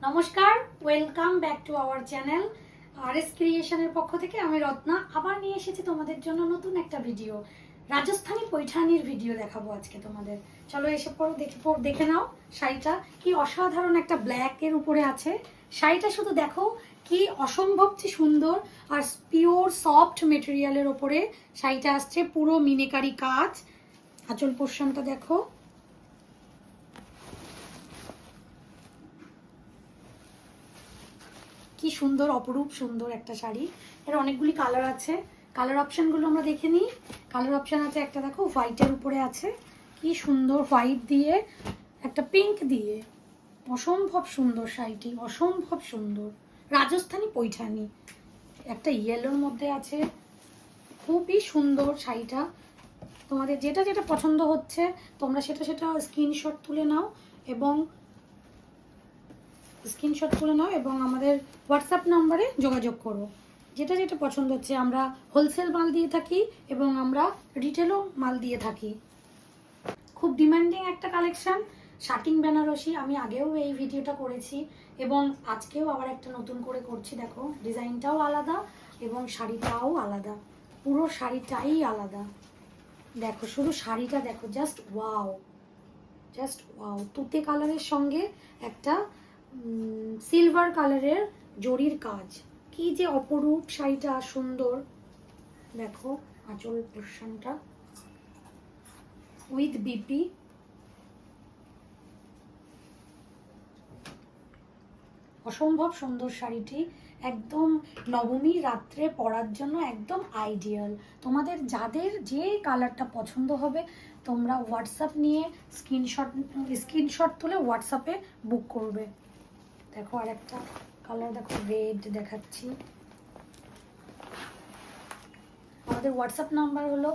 নমস্কার, welcome back to our channel RS ক্রিয়েশনের পক্ষ থেকে আমি রত্না আবার নিয়ে এসেছি তোমাদের জন্য নতুন একটা ভিডিও। রাজস্থানী পৈঠানির ভিডিও দেখাবো আজকে তোমাদের। চলো এসে পড়ো, দেখে নাও শাড়িটা কি অসাধারণ একটা ব্ল্যাকের উপরে আছে। শাড়িটা শুধু দেখো কি অসম্ভব সুন্দর আর পিওর সফট মেটেরিয়ালের ওপরে শাড়িটা আসছে, পুরো মিনেকারি কাজ। আঁচল পোর্শনটা দেখো, কি সুন্দর, অপরূপ সুন্দর একটা শাড়ি। এর অনেকগুলি কালার আছে, কালার অপশনগুলো আমরা দেখে নিই। কালার অপশন আছে একটা, দেখো হোয়াইটের উপরে আছে, কি সুন্দর হোয়াইট দিয়ে একটা পিঙ্ক দিয়ে, অসম্ভব সুন্দর শাড়িটি, অসম্ভব সুন্দর রাজস্থানী পৈঠানি। একটা ইয়েলোর মধ্যে আছে, খুবই সুন্দর শাড়িটা। তোমাদের যেটা যেটা পছন্দ হচ্ছে তোমরা সেটা স্ক্রিনশট তুলে নাও এবং আমাদের হোয়াটসঅ্যাপ নাম্বারে যোগাযোগ করো। যেটা যেটা পছন্দ হচ্ছে, আমরা হোলসেল মাল দিয়ে থাকি এবং আমরা রিটেলও মাল দিয়ে থাকি। খুব ডিমান্ডিং একটা কালেকশন, শাটিং বেনারসি। আমি আগেও এই ভিডিওটা করেছি এবং আজকেও আবার একটা নতুন করে করছি। দেখো ডিজাইনটাও আলাদা এবং শাড়িটাও আলাদা, পুরো শাড়িটাই আলাদা। দেখো শুধু শাড়িটা দেখো, জাস্ট ওয়াও, জাস্ট ওয়াও। তুতে কালারের সঙ্গে একটা সিলভার কালারের জরির কাজ, কি যে অপরূপ শাড়িটা, সুন্দর। দেখো আঁচল পোর্শনটা উইথ বিপি, অসম্ভব সুন্দর শাড়িটি। একদম নবমী রাত্রে পরার জন্য একদম আইডিয়াল। তোমাদের যাদের যে কালারটা পছন্দ হবে তোমরা হোয়াটসঅ্যাপ নিয়ে স্ক্রিনশট তুলে হোয়াটসঅ্যাপে বুক করবে। দেখো আর একটা কালার, দেখো রেড দেখাচ্ছি। আমাদের হোয়াটসঅ্যাপ নাম্বার হলো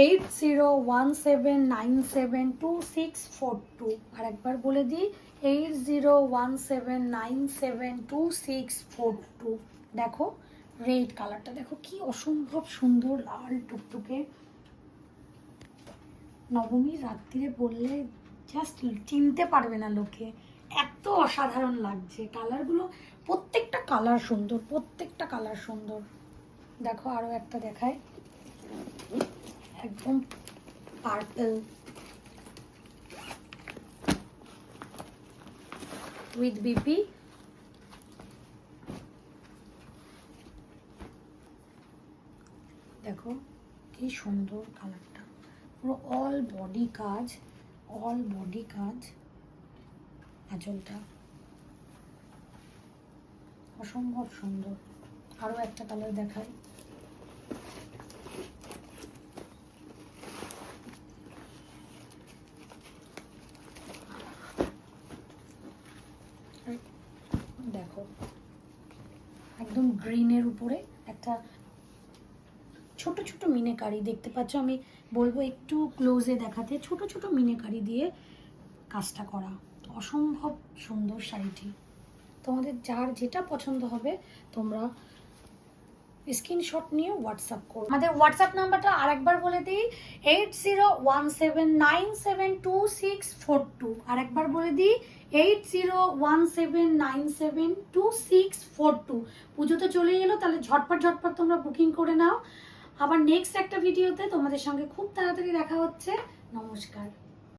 8017972642। আর একবার বলে দিই, 8017972642। দেখো রেড কালারটা দেখো, কি অসম্ভব সুন্দর, লাল টুকটুকে। নবমীর রাত্রিরে বললে জাস্ট চিনতে পারবে না লোকে, এত অসাধারণ লাগছে। কালারগুলো প্রত্যেকটা কালার সুন্দর, প্রত্যেকটা কালার সুন্দর। দেখো আরো একটা দেখায়, একদম পার্পল উইথ বিপি। দেখো কি সুন্দর কালারটা, পুরো অল বডি কাজ, অল বডি কাজ। আঁচলটা অসম্ভব সুন্দর। আরো একটা কালার দেখাই, দেখো একদম গ্রিনের উপরে একটা ছোট ছোট মিনেকারি দেখতে পাচ্ছ। আমি বলবো একটু ক্লোজে দেখাতে, ছোট ছোট মিনেকারি দিয়ে কাজটা করা, অসম্ভব সুন্দর শাড়িটি। তোমাদের যার যেটা পছন্দ হবে তোমরা স্ক্রিনশট নিয়ে হোয়াটসঅ্যাপ করো। আমাদের হোয়াটসঅ্যাপ নাম্বারটা আরেকবার বলে দিই, 8017972642। আরেকবার বলে দিই, 8017972642। পুজো তো চলেই এলো, তাহলে ঝটপট তোমরা বুকিং করে নাও। আবার নেক্সট একটা ভিডিওতে তোমাদের সঙ্গে খুব তাড়াতাড়ি দেখা হচ্ছে। নমস্কার।